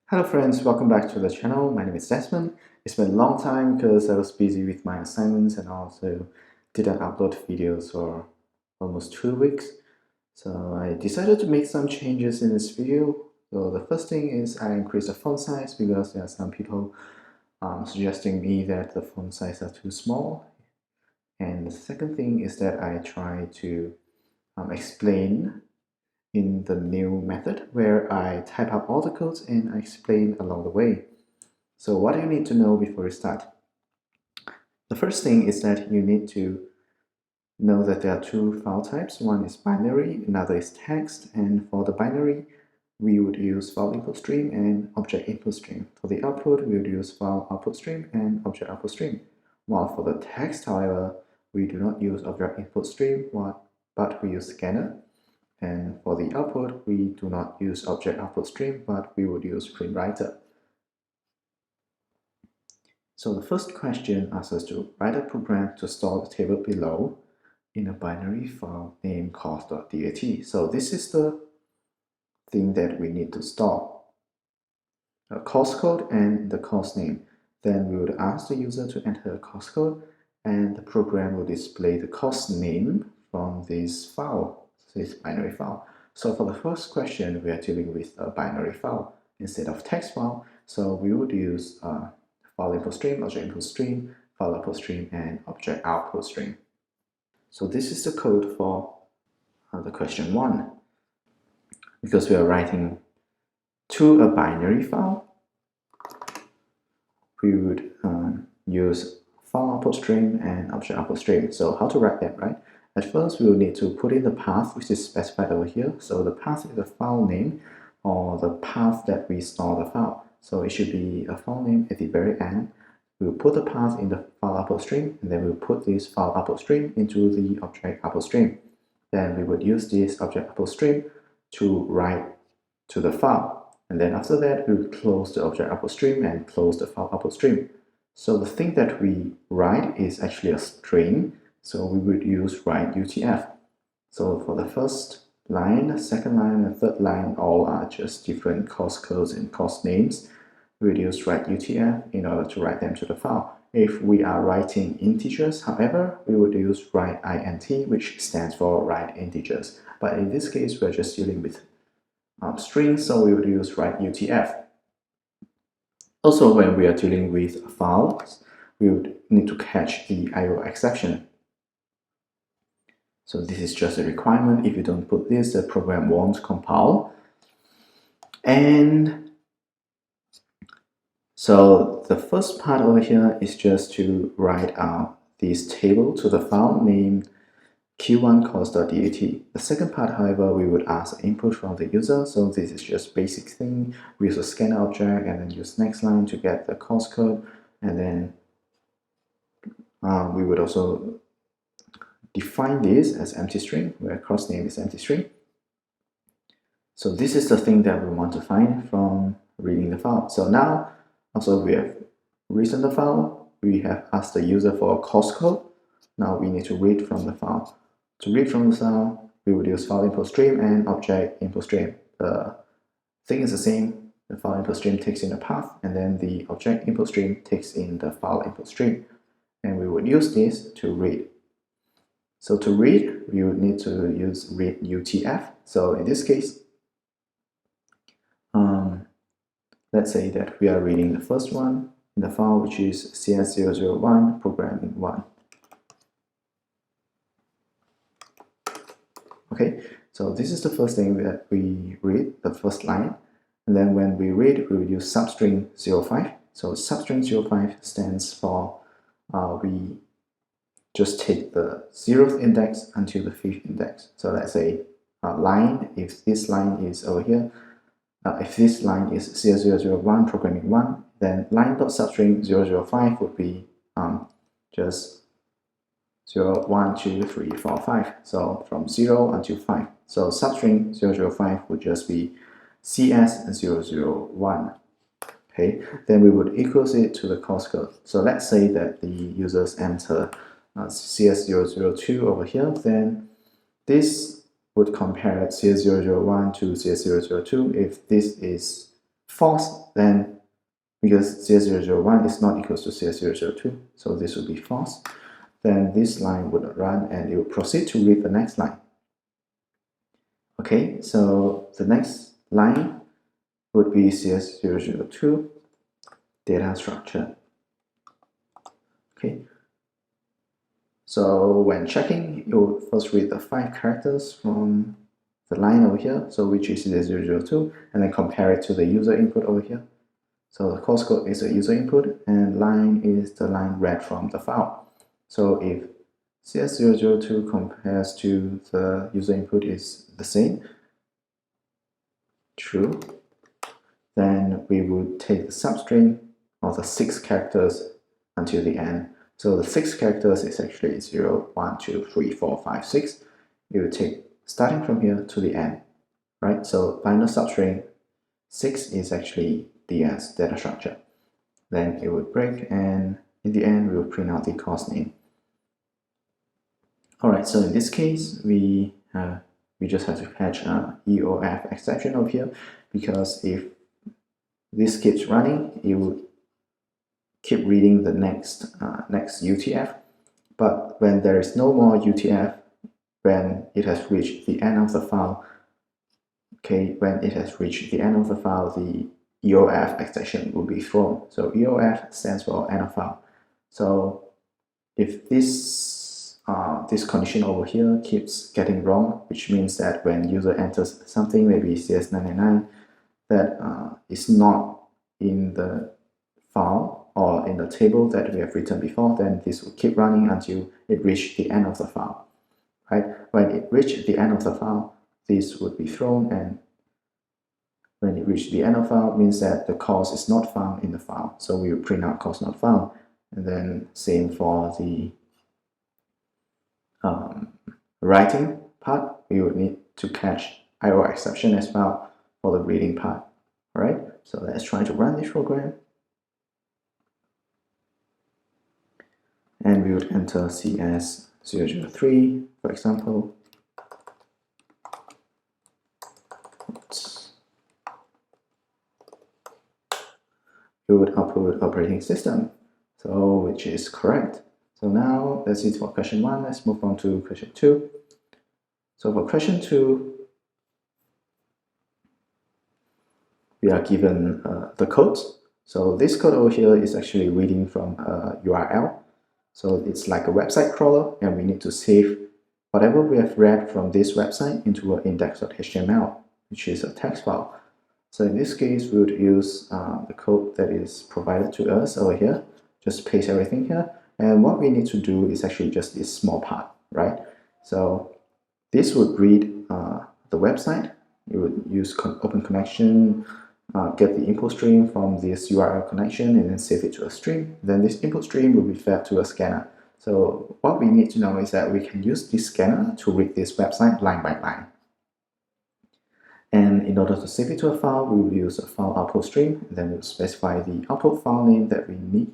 Hello friends, welcome back to the channel. My name is Desmond. It's been a long time because I was busy with my assignments and also didn't upload videos for almost 2 weeks. So I decided to make some changes in this video. So the first thing is I increased the font size because there are some people suggesting me that the font size are too small. And the second thing is that I try to explain in the new method where I type up all the codes and I explain along the way. So what do you need to know before you start? The first thing is that you need to know that there are two file types. One is binary, another is text, and for the binary we would use file input stream and object input stream. For the output we would use file output stream and object output stream. While for the text, however, we do not use object input stream but we use scanner. And for the output, we do not use object output stream, but we would use print writer. So the first question asks us to write a program to store the table below in a binary file named course.dat. So this is the thing that we need to store. A course code and the course name. Then we would ask the user to enter a course code and the program will display the course name from this file. This binary file. So for the first question, we are dealing with a binary file instead of text file. So we would use file input stream, object input stream, file output stream, and object output stream. So this is the code for the question 1. Because we are writing to a binary file, we would use file output stream and object output stream. So how to write that, right? At first, we will need to put in the path which is specified over here. So the path is the file name or the path that we store the file. So it should be a file name at the very end. We will put the path in the file output stream and then we'll put this file output stream into the object output stream. Then we would use this object output stream to write to the file. And then after that, we will close the object output stream and close the file output stream. So the thing that we write is actually a string. So we would use write UTF. So for the first line, second line, and third line, all are just different course codes and course names. We would use write UTF in order to write them to the file. If we are writing integers, however, we would use write int, which stands for write integers. But in this case, we're just dealing with strings, so we would use write UTF. Also, when we are dealing with files, we would need to catch the IO exception. So this is just a requirement. If you don't put this, the program won't compile. And so the first part over here is just to write out this table to the file named q1 course.dat. The second part, however, we would ask input from the user. So this is just basic thing. We use a scanner object and then use next line to get the course code. And then we would also define this as empty string, where course name is empty string. So this is the thing that we want to find from reading the file. So now, also we have written the file, we have asked the user for a course code. Now we need to read from the file. To read from the file, we would use file input stream and object input stream. The thing is the same. The file input stream takes in the path, and then the object input stream takes in the file input stream. And we would use this to read. So to read, we would need to use read UTF. So in this case, let's say that we are reading the first one in the file, which is CS001 programming 1. Okay, so this is the first thing that we read, the first line. And then when we read, we will use substring 05. So substring 05 stands for we just take the 0th index until the 5th index. So let's say line, if this line is over here, if this line is CS001 programming 1, then line.substring 005 would be just 0, 1, 2, 3, 4, 5. So from 0 until 5. So substring 005 would just be CS001. Okay, then we would equals it to the course code. So let's say that the users enter CS002 over here, then this would compare CS001 to CS002. If this is false, then because CS001 is not equal to CS002, so this would be false, then this line would run and it will proceed to read the next line. Okay, so the next line would be CS002 data structure. Okay, so when checking, you'll first read the 5 characters from the line over here, so which is the 002, and then compare it to the user input over here. So the course code is the user input, and line is the line read from the file. So if CS002 compares to the user input is the same, true, then we would take the substring of the 6 characters until the end. So the 6 characters is actually 0, 1, 2, 3, 4, 5, 6. You would take starting from here to the end, right? So final substring 6 is actually the data structure. Then it would break, and in the end we will print out the course name. Alright, so in this case we just have to catch an EOF exception over here, because if this keeps running, it would keep reading the next UTF. But when there is no more UTF, when it has reached the end of the file, okay, when it has reached the end of the file, the EOF exception will be thrown. So EOF stands for end of file. So if this condition over here keeps getting wrong, which means that when user enters something, maybe CS999, that is not in the file or in the table that we have written before, then this will keep running until it reaches the end of the file, right? When it reaches the end of the file, this would be thrown, and when it reaches the end of the file, means that the course is not found in the file. So we will print out course not found, and then same for the writing part. We would need to catch IO exception as well for the reading part. All right, so let's try to run this program. And we would enter CS003, for example. We would output operating system, so which is correct. So now that's it for question 1. Let's move on to question 2. So for question 2, we are given the code. So this code over here is actually reading from a URL. So it's like a website crawler, and we need to save whatever we have read from this website into an index.html, which is a text file. So in this case, we would use the code that is provided to us over here. Just paste everything here. And what we need to do is actually just this small part, right? So this would read the website. You would use open connection, get the input stream from this URL connection, and then save it to a stream. Then this input stream will be fed to a scanner. So what we need to know is that we can use this scanner to read this website line by line. And in order to save it to a file, we will use a file output stream. Then we'll specify the output file name that we need.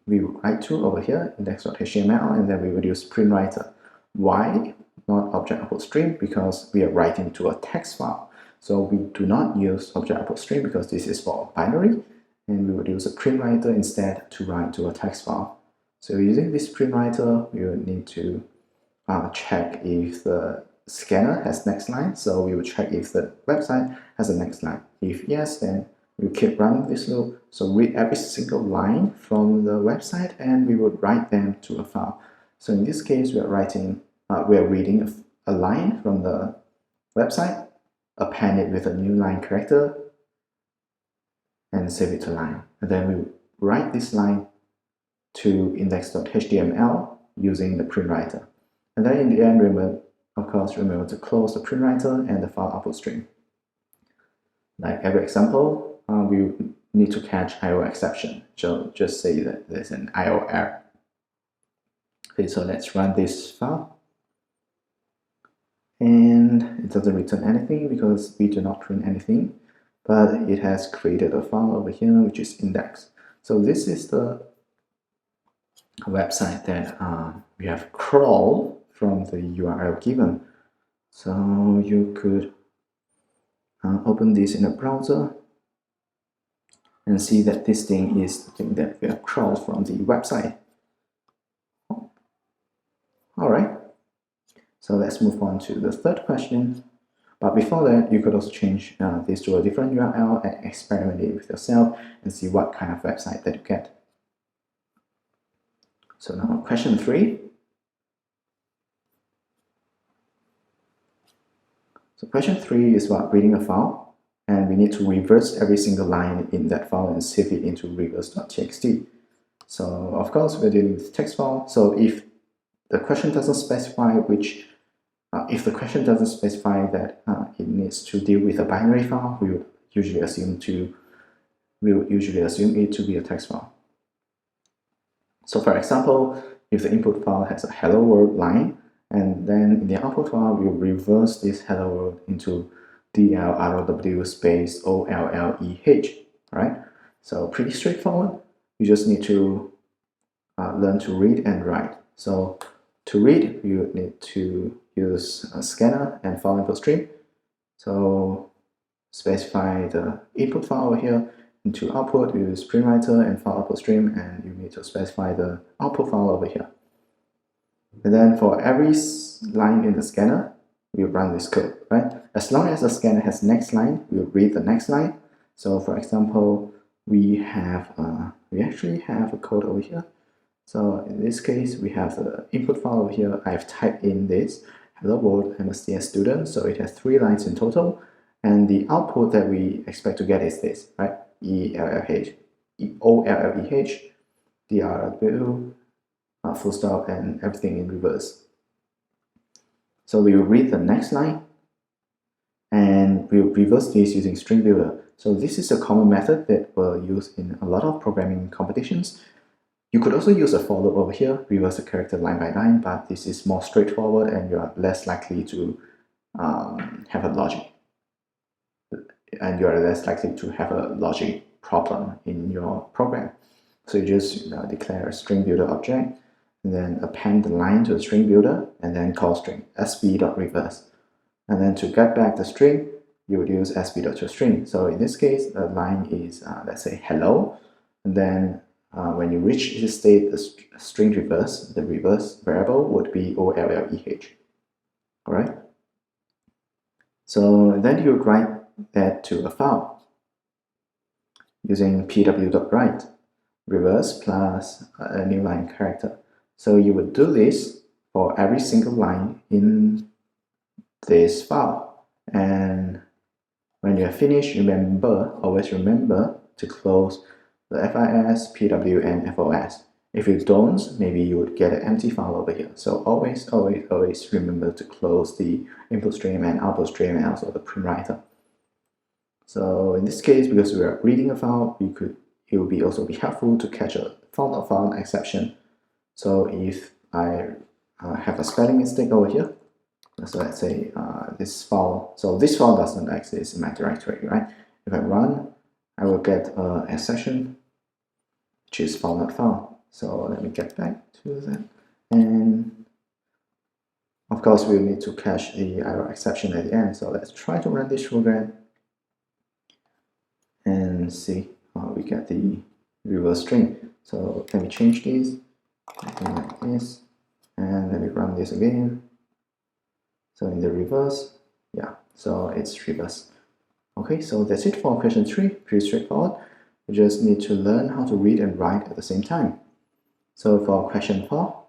We will write to over here, index.html, and then we will use print writer. Why not object output stream? Because we are writing to a text file. So we do not use object output stream because this is for binary, and we would use a print writer instead to write to a text file. So using this print writer, we would need to check if the scanner has next line. So we will check if the website has a next line. If yes, then we'll keep running this loop. So read every single line from the website, and we would write them to a file. So in this case, we are reading a line from the website, append it with a new line character, and save it to line. And then we write this line to index.html using the print writer. And then in the end, remember to close the print writer and the file output stream. Like every example, we need to catch IO exception. So just say that there's an IO error. Okay, so let's run this file. And it doesn't return anything because we do not print anything, but it has created a file over here, which is index. So this is the website that we have crawled from the URL given. So you could open this in a browser and see that this thing is the thing that we have crawled from the website. Alright, so let's move on to the third question. But before that, you could also change this to a different URL and experiment it with yourself and see what kind of website that you get. So now question 3. So question 3 is about reading a file, and we need to reverse every single line in that file and save it into reverse.txt. So of course we're dealing with text file. So if the question doesn't specify that it needs to deal with a binary file, we would usually assume it to be a text file. So for example, if the input file has a hello world line, and then in the output file, we'll reverse this hello world into DLROW space OLLEH, right? So pretty straightforward. You just need to learn to read and write. So to read, you need to use a scanner and file input stream. So specify the input file over here. Into output, you use printwriter and file output stream, and you need to specify the output file over here. And then for every line in the scanner, we run this code, right? As long as the scanner has next line, we'll read the next line. So for example, we actually have a code over here. So in this case, we have the input file over here. I've typed in this hello world, I'm a CS student, so it has 3 lines in total. And the output that we expect to get is this, right? ELLH, OLLEH, DRW, full stop, and everything in reverse. So we will read the next line, and we will reverse this using string builder. So this is a common method that we'll use in a lot of programming competitions. You could also use a for loop over here, reverse the character line by line, but this is more straightforward and you are less likely to have a logic. And you are less likely to have a logic problem in your program. So you just declare a string builder object, and then append the line to the string builder, and then call string sb.reverse. And then to get back the string, you would use sb.toString. So in this case, the line is, let's say, hello. And then when you reach this state, the string reverse, the reverse variable would be OLLEH. All right? So then you would write that to a file using pw.write, reverse plus a new line character. So you would do this for every single line in this file. And when you are finished, always remember to close the FIS, PW, and FOS. If you don't, maybe you would get an empty file over here. So always remember to close the input stream and output stream and also the printwriter. So in this case, because we are reading a file, it would also be helpful to catch a found not found exception. So if I have a spelling mistake over here, so let's say this file doesn't exist in my directory, right? If I run, I will get an exception, which is found not found. So let me get back to that. And of course, we'll need to catch the error exception at the end. So let's try to run this program and see how we get the reverse string. So let me change this, like this, and let me run this again. So in the reverse, yeah, so it's reverse. Okay, so that's it for question 3, pretty straightforward. You just need to learn how to read and write at the same time. So for question 4,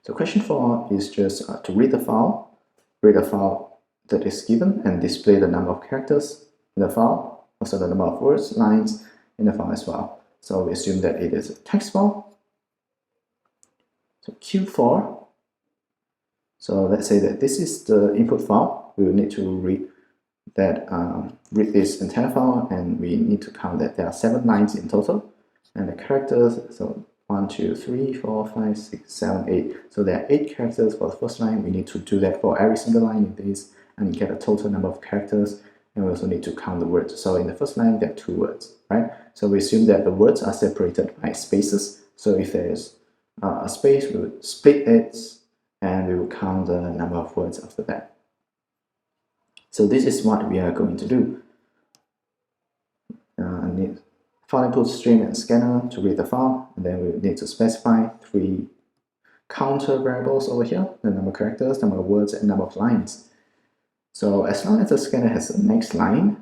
so question 4 is just to read a file that is given and display the number of characters in the file, also the number of words, lines in the file as well. So we assume that it is a text file. So Q4, so let's say that this is the input file. We will need to read this entire file, and we need to count that there are 7 lines in total, and the characters, so 1, 2, 3, 4, 5, 6, 7, 8. So there are 8 characters for the first line. We need to do that for every single line in this and get a total number of characters. And we also need to count the words. So in the first line, there are 2 words, right? So we assume that the words are separated by spaces. So if there is a space, we would split it, and we will count the number of words after that. So this is what we are going to do. I need file input stream and scanner to read the file, and then we need to specify 3 counter variables over here, the number of characters, number of words, and number of lines. So as long as the scanner has the next line,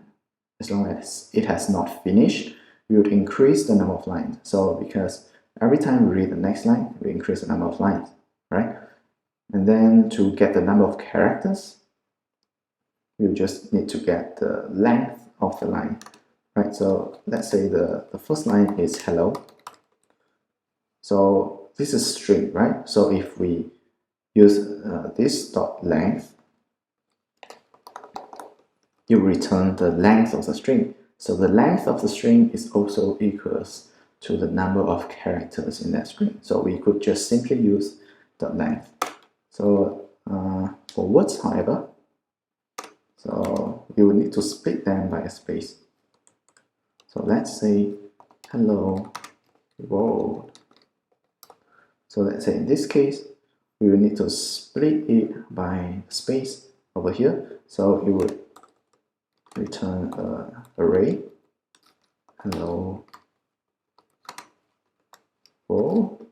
as long as it has not finished, we would increase the number of lines. So because every time we read the next line, we increase the number of lines, right? And then to get the number of characters, we just need to get the length of the line, right? So let's say the first line is hello. So this is string, right? So if we use this dot length, you return the length of the string. So the length of the string is also equals to the number of characters in that string. So we could just simply use dot length. So for words, however, so you will need to split them by a space. So let's say hello world. So let's say in this case, we will need to split it by space over here. So you would return an array hello world,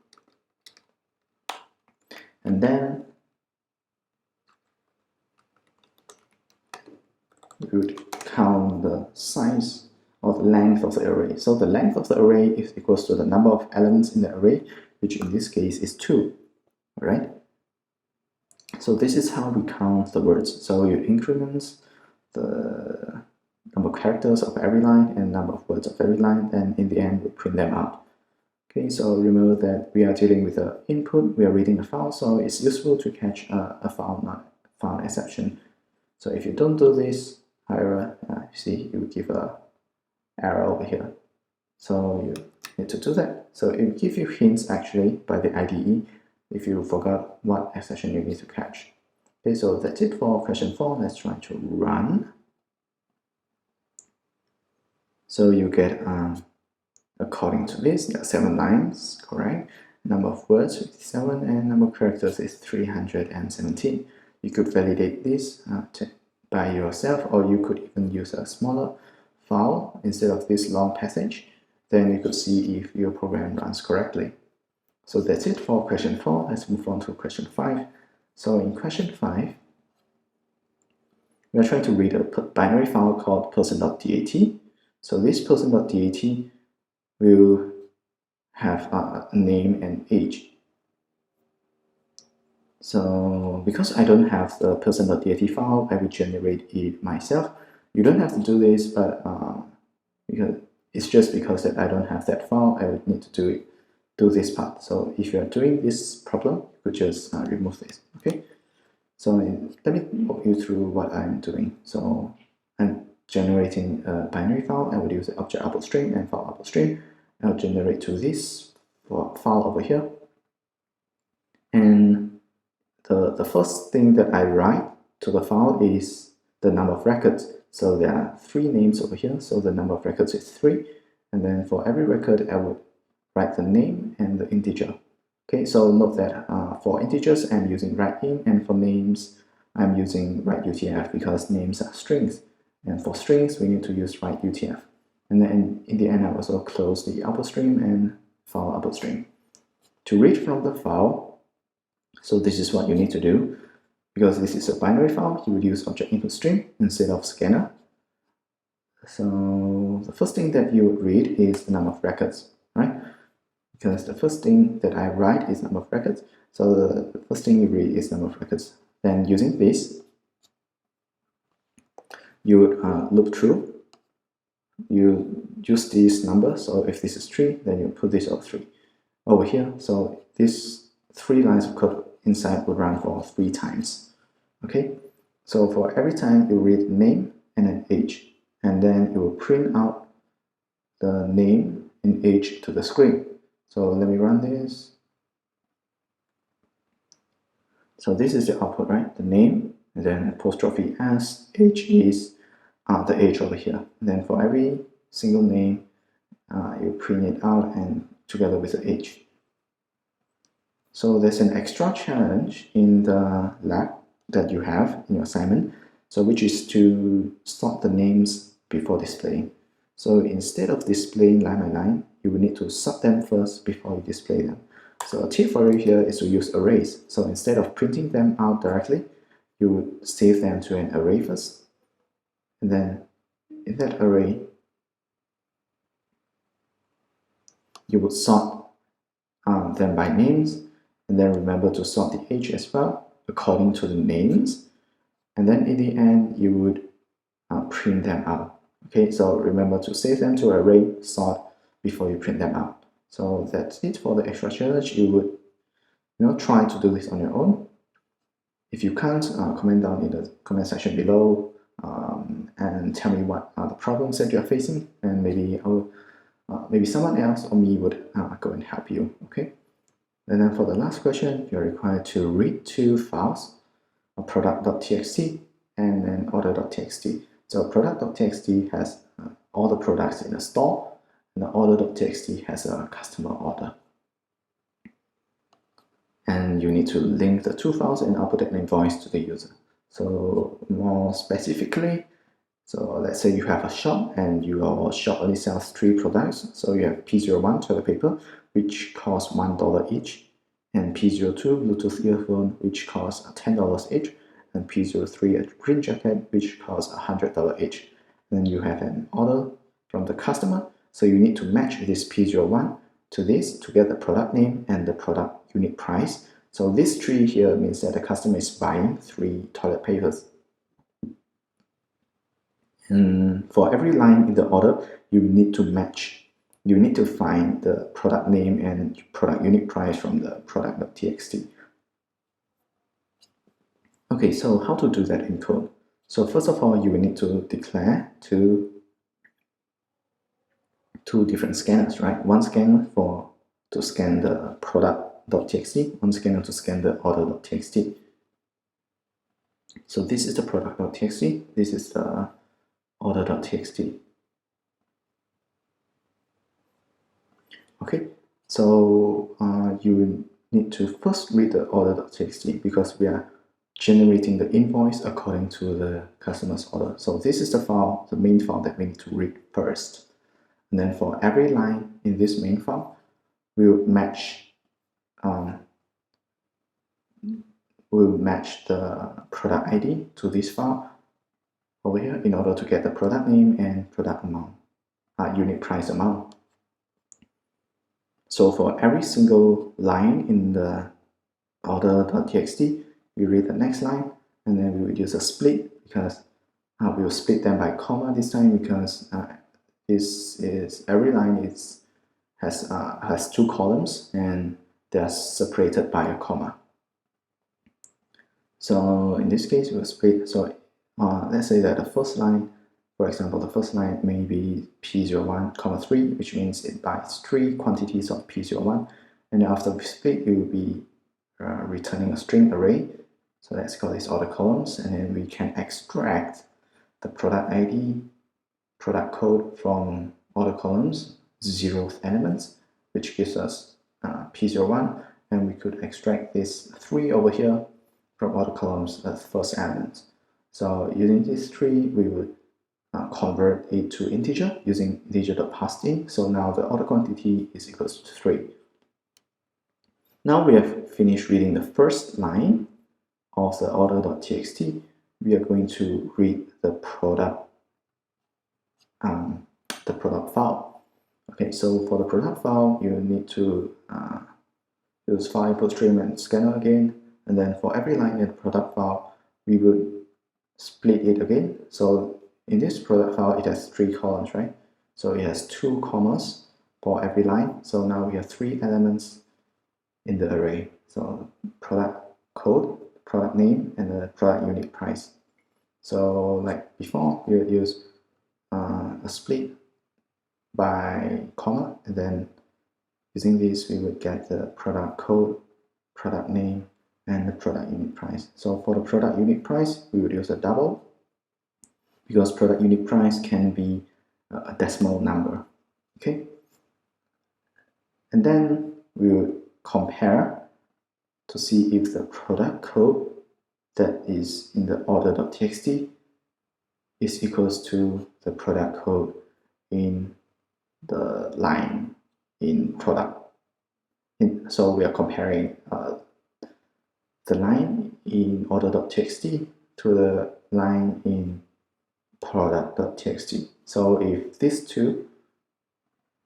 and then we would count the size or the length of the array. So the length of the array is equals to the number of elements in the array, which in this case is 2, right? So this is how we count the words. So you increment the number of characters of every line and number of words of every line, and in the end we print them out. Okay, so remember that we are dealing with the input, we are reading a file, so it's useful to catch a file not found exception. So if you don't do this, however, you see you give a error over here. So you need to do that. So it will give you hints actually by the IDE if you forgot what exception you need to catch. Okay, so that's it for question 4. Let's try to run. So you get, according to this, there are 7 lines, correct? Number of words 57 and number of characters is 317. You could validate this by yourself, or you could even use a smaller file instead of this long passage. Then you could see if your program runs correctly. So that's it for question 4. Let's move on to question 5. So in question 5, we are trying to read a binary file called person.dat. So this person.dat will have a name and age. So because I don't have the person.dat file, I will generate it myself. You don't have to do this, but because it's just because that I don't have that file, I would need to do this part. So if you are doing this problem, you could just remove this. Okay. So let me walk you through what I'm doing. So I'm generating a binary file. I would use the object output string and file output string. I'll generate to this file over here. And the first thing that I write to the file is the number of records. So there are 3 names over here. So the number of records is 3. And then for every record, I would write the name and the integer. Okay, so note that for integers, I'm using write-in, and for names, I'm using write-utf because names are strings. And for strings, we need to use write-utf. And then in the end, I also close the output stream and file output stream. To read from the file, so this is what you need to do. Because this is a binary file, you would use object input string instead of scanner. So the first thing that you would read is the number of records, right? Because the first thing that I write is number of records. So the first thing you read is number of records. Then using this, you would loop through. You use this number. So if this is 3, then you put this over 3 over here. So these 3 lines of code inside will run for 3 times. Okay. So for every time you read name and an age, and then it will print out the name and age to the screen. So let me run this. So this is the output, right? The name, and then apostrophe s, age is the age over here. And then for every single name, you print it out and together with the age. So there's an extra challenge in the lab that you have in your assignment. so which is to sort the names before displaying. So instead of displaying line by line, you will need to sort them first before you display them. So a tip for you here is to use arrays. So instead of printing them out directly, you would save them to an array first. And then in that array, you would sort them by names. And then remember to sort the age as well, according to the names. And then in the end, you would print them out. Okay, so remember to save them to array, sort before you print them out. So that's it for the extra challenge. You would try to do this on your own. If you can't, comment down in the comment section below and tell me what are the problems that you are facing, and maybe someone else or me would go and help you. Okay. And then for the last question, you're required to read two files, product.txt and then order.txt. So product.txt has all the products in the store, and the order.txt has a customer order. And you need to link the two files and output an invoice to the user. So more specifically, so let's say you have a shop and your shop only sells 3 products. So you have P01 toilet paper, which costs $1 each, and P02 Bluetooth earphone, which costs $10 each, and P03 a green jacket, which costs $100 each. Then you have an order from the customer, so you need to match this P01 to this to get the product name and the product unit price. So this 3 here means that the customer is buying 3 toilet papers. And for every line in the order, you need to find the product name and product unit price from the product.txt. Okay, so how to do that in code? So first of all, you will need to declare two different scanners, right? One scanner to scan the product.txt, one scanner to scan the order.txt. So this is the product.txt, this is the order.txt. Okay, so you need to first read the order.txt because we are generating the invoice according to the customer's order. So this is the file, the main file that we need to read first. And then for every line in this main file, we will match the product ID to this file over here in order to get the product name and product amount, unit price amount. So for every single line in the order.txt, we read the next line, and then we will use a split because we will split them by comma this time because every line has 2 columns and they are separated by a comma. So in this case, we will split. So let's say that the first line, for example, the first line may be P01, 3, which means it buys 3 quantities of P01. And after we split, it will be returning a string array. So let's call this order columns, and then we can extract the product ID, product code from order columns, 0th elements, which gives us P01, and we could extract this 3 over here from order columns as first element. So using this 3, we would convert it to integer using integer.parseInt. So now the order quantity is equals to 3. Now we have finished reading the first line of the order.txt. We are going to read the product file. Okay, so for the product file, you need to use file input stream and scanner again, and then for every line in the product file, we would split it again. So in this product file, it has 3 columns, right? So it has 2 commas for every line. So now we have 3 elements in the array. So product code, product name, and the product unit price. So like before, we would use a split by comma, and then using this, we would get the product code, product name, and the product unit price. So for the product unit price, we would use a double because product unit price can be a decimal number. Okay, and then we would compare to see if the product code that is in the order.txt is equals to the product code in the line in product. So we are comparing the line in order.txt to the line in product.txt. So if these two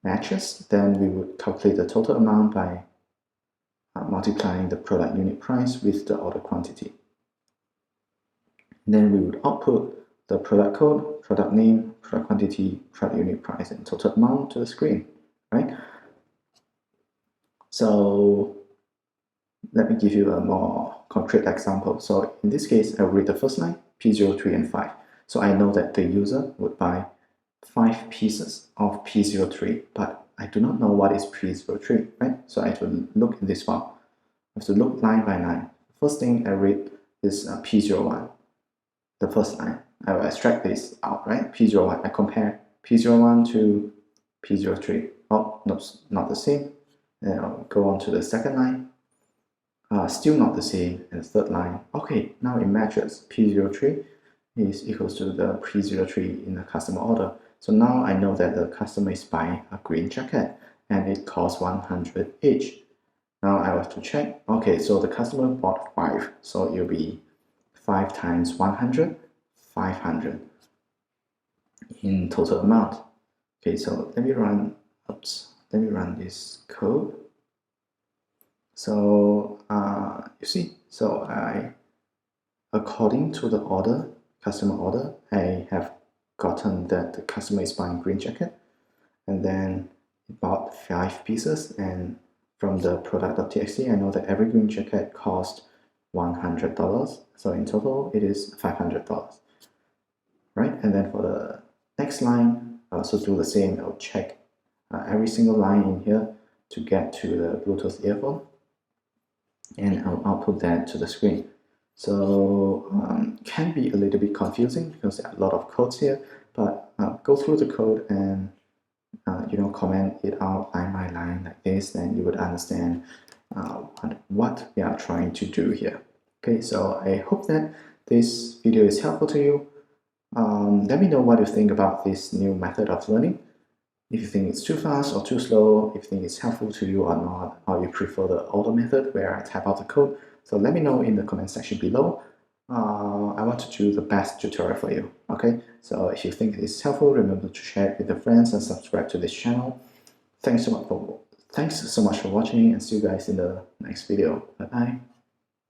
matches, then we would calculate the total amount by multiplying the product unit price with the order quantity. Then we would output the product code, product name, product quantity, product unit price, and total amount to the screen, right? So let me give you a more concrete example. So in this case, I'll read the first line, P0, 3, and 5. So I know that the user would buy 5 pieces of P03, but I do not know what is P03, right? So I have to look in this file. I have to look line by line. First thing I read is P01, the first line. I will extract this out, right? P01, I compare P01 to P03. Oh, no, not the same. Then I'll go on to the second line. Still not the same. And the third line, okay, now it matches. P03 is equals to the P03 in the customer order. So now I know that the customer is buying a green jacket and it costs 100 each. Now I have to check, okay, so the customer bought 5, so it will be 5 times 100, 500 in total amount. Okay, so let me run this code. So you see, so according to the order, customer order, I have gotten that the customer is buying green jacket, and then bought 5 pieces, and from the product.txt, I know that every green jacket cost $100. So in total, it is $500, right? And then for the next line, I also do the same. I'll check every single line in here to get to the Bluetooth earphone, and I'll output that to the screen. So can be a little bit confusing because there are a lot of codes here, but go through the code and comment it out line by line like this, then you would understand what we are trying to do here. Okay, so I hope that this video is helpful to you. Let me know what you think about this new method of learning. If you think it's too fast or too slow, if you think it's helpful to you or not, or you prefer the older method where I type out the code. So let me know in the comment section below. I want to do the best tutorial for you. Okay, so if you think it's helpful, remember to share it with your friends and subscribe to this channel. Thanks so much for watching, and see you guys in the next video. Bye bye.